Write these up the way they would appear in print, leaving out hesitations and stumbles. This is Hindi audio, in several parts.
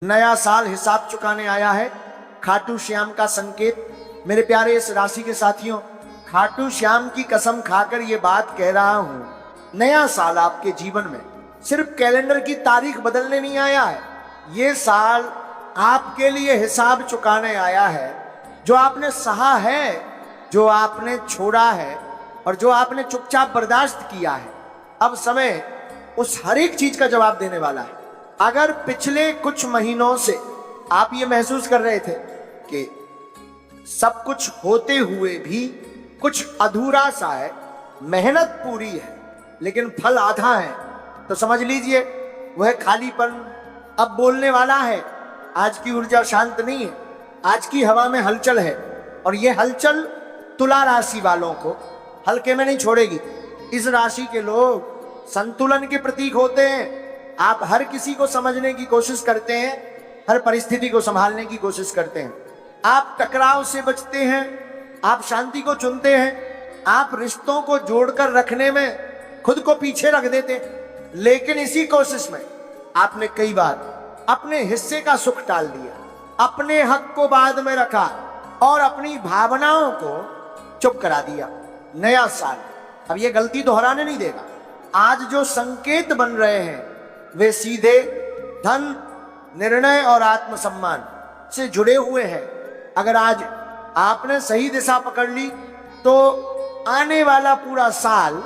नया साल हिसाब चुकाने आया है। खाटू श्याम का संकेत। मेरे प्यारे इस राशि के साथियों, खाटू श्याम की कसम खाकर ये बात कह रहा हूं, नया साल आपके जीवन में सिर्फ कैलेंडर की तारीख बदलने नहीं आया है। ये साल आपके लिए हिसाब चुकाने आया है। जो आपने सहा है, जो आपने छोड़ा है और जो आपने चुपचाप बर्दाश्त किया है, अब समय उस हर एक चीज का जवाब देने वाला है। अगर पिछले कुछ महीनों से आप ये महसूस कर रहे थे कि सब कुछ होते हुए भी कुछ अधूरा सा है, मेहनत पूरी है लेकिन फल आधा है, तो समझ लीजिए वह खालीपन अब बोलने वाला है। आज की ऊर्जा शांत नहीं है, आज की हवा में हलचल है और ये हलचल तुला राशि वालों को हल्के में नहीं छोड़ेगी। इस राशि के लोग संतुलन के प्रतीक होते हैं। आप हर किसी को समझने की कोशिश करते हैं, हर परिस्थिति को संभालने की कोशिश करते हैं। आप टकराव से बचते हैं, आप शांति को चुनते हैं, आप रिश्तों को जोड़कर रखने में खुद को पीछे रख देते हैं। लेकिन इसी कोशिश में आपने कई बार अपने हिस्से का सुख टाल दिया, अपने हक को बाद में रखा और अपनी भावनाओं को चुप करा दिया। नया साल अब ये गलती दोहराने नहीं देगा। आज जो संकेत बन रहे हैं वे सीधे धन, निर्णय और आत्मसम्मान से जुड़े हुए हैं। अगर आज आपने सही दिशा पकड़ ली तो आने वाला पूरा साल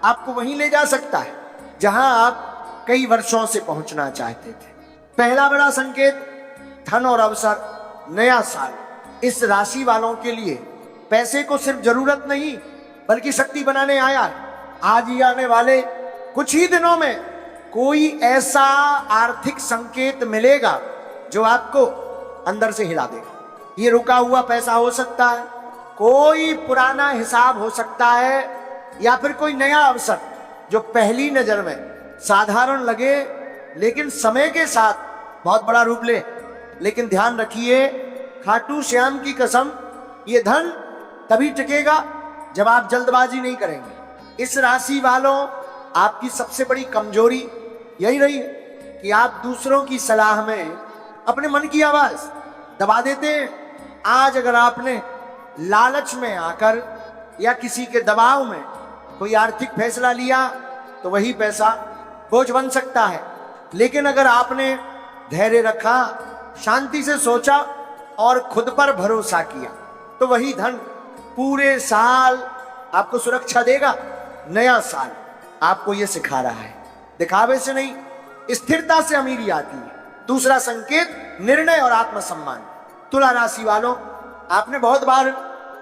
आपको वहीं ले जा सकता है जहां आप कई वर्षों से पहुंचना चाहते थे। पहला बड़ा संकेत, धन और अवसर। नया साल इस राशि वालों के लिए पैसे को सिर्फ जरूरत नहीं बल्कि शक्ति बनाने आया है। आज ही आने वाले कुछ ही दिनों में कोई ऐसा आर्थिक संकेत मिलेगा जो आपको अंदर से हिला देगा। ये रुका हुआ पैसा हो सकता है, कोई पुराना हिसाब हो सकता है, या फिर कोई नया अवसर जो पहली नजर में साधारण लगे लेकिन समय के साथ बहुत बड़ा रूप ले। लेकिन ध्यान रखिए, खाटू श्याम की कसम, ये धन तभी टिकेगा जब आप जल्दबाजी नहीं करेंगे। इस राशि वालों, आपकी सबसे बड़ी कमजोरी यही रही है कि आप दूसरों की सलाह में अपने मन की आवाज दबा देते हैं। आज अगर आपने लालच में आकर या किसी के दबाव में कोई आर्थिक फैसला लिया तो वही पैसा बोझ बन सकता है। लेकिन अगर आपने धैर्य रखा, शांति से सोचा और खुद पर भरोसा किया तो वही धन पूरे साल आपको सुरक्षा देगा। नया साल आपको यह सिखा रहा है, दिखावे से नहीं, स्थिरता से अमीरी आती है। दूसरा संकेत, निर्णय और आत्मसम्मान। तुला राशि वालों, आपने बहुत बार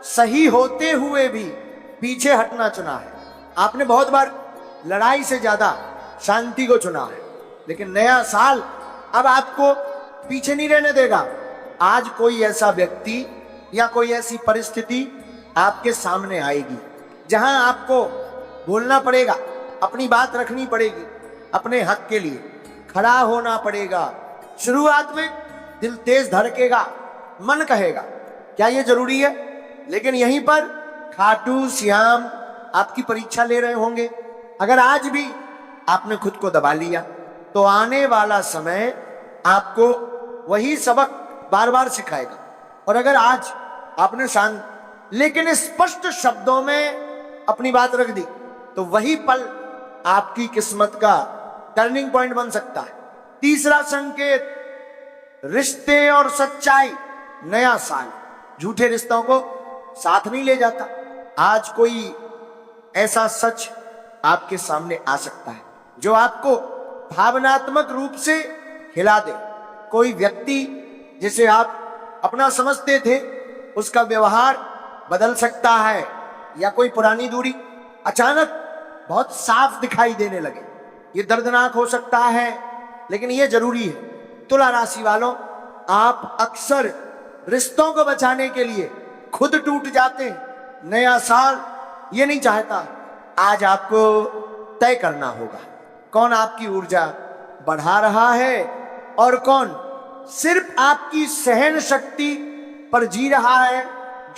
सही होते हुए भी पीछे हटना चुना है। आपने बहुत बार लड़ाई से ज्यादा शांति को चुना है। लेकिन नया साल अब आपको पीछे नहीं रहने देगा। आज कोई ऐसा व्यक्ति या कोई ऐसी परिस्थिति आपके सामने आएगी जहां आपको बोलना पड़ेगा, अपनी बात रखनी पड़ेगी, अपने हक के लिए खड़ा होना पड़ेगा। शुरुआत में दिल तेज धड़केगा, मन कहेगा क्या ये जरूरी है, लेकिन यहीं पर खाटू श्याम आपकी परीक्षा ले रहे होंगे। अगर आज भी आपने खुद को दबा लिया तो आने वाला समय आपको वही सबक बार बार सिखाएगा। और अगर आज आपने शांत लेकिन स्पष्ट शब्दों में अपनी बात रख दी तो वही पल आपकी किस्मत का टर्निंग पॉइंट बन सकता है। तीसरा संकेत, रिश्ते और सच्चाई। नया साल झूठे रिश्तों को साथ नहीं ले जाता। आज कोई ऐसा सच आपके सामने आ सकता है जो आपको भावनात्मक रूप से हिला दे। कोई व्यक्ति जिसे आप अपना समझते थे उसका व्यवहार बदल सकता है, या कोई पुरानी दूरी अचानक बहुत साफ दिखाई देने लगे। ये दर्दनाक हो सकता है लेकिन ये जरूरी है। तुला राशि वालों, आप अक्सर रिश्तों को बचाने के लिए खुद टूट जाते हैं। नया साल ये नहीं चाहता। आज आपको तय करना होगा कौन आपकी ऊर्जा बढ़ा रहा है और कौन सिर्फ आपकी सहन शक्ति पर जी रहा है।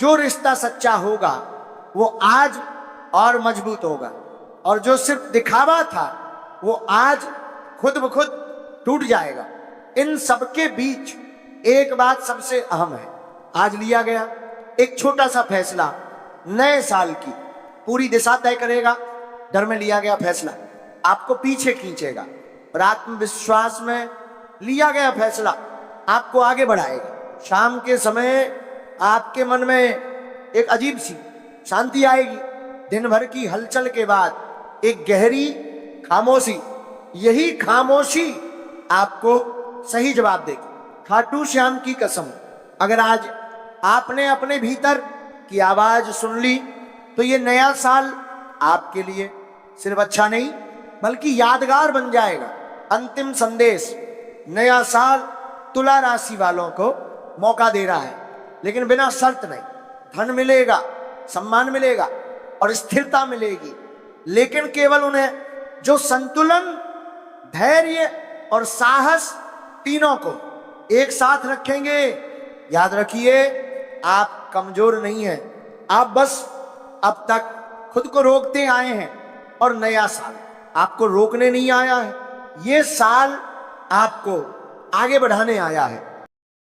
जो रिश्ता सच्चा होगा वो आज और मजबूत होगा, और जो सिर्फ दिखावा था वो आज खुद ब खुद टूट जाएगा। इन सबके बीच एक बात सबसे अहम है। आज लिया गया एक छोटा सा फैसला नए साल की पूरी दिशा तय करेगा। डर में लिया गया फैसला आपको पीछे खींचेगा और आत्मविश्वास में लिया गया फैसला आपको आगे बढ़ाएगा। शाम के समय आपके मन में एक अजीब सी शांति आएगी। दिन भर की हलचल के बाद एक गहरी खामोशी, यही खामोशी आपको सही जवाब देगी। खाटू श्याम की कसम, अगर आज आपने अपने भीतर की आवाज सुन ली तो ये नया साल आपके लिए सिर्फ अच्छा नहीं बल्कि यादगार बन जाएगा। अंतिम संदेश, नया साल तुला राशि वालों को मौका दे रहा है, लेकिन बिना शर्त नहीं। धन मिलेगा, सम्मान मिलेगा और स्थिरता मिलेगी, लेकिन केवल उन्हें जो संतुलन, धैर्य और साहस तीनों को एक साथ रखेंगे। याद रखिए, आप कमजोर नहीं हैं, आप बस अब तक खुद को रोकते आए हैं और नया साल आपको रोकने नहीं आया है। ये साल आपको आगे बढ़ाने आया है।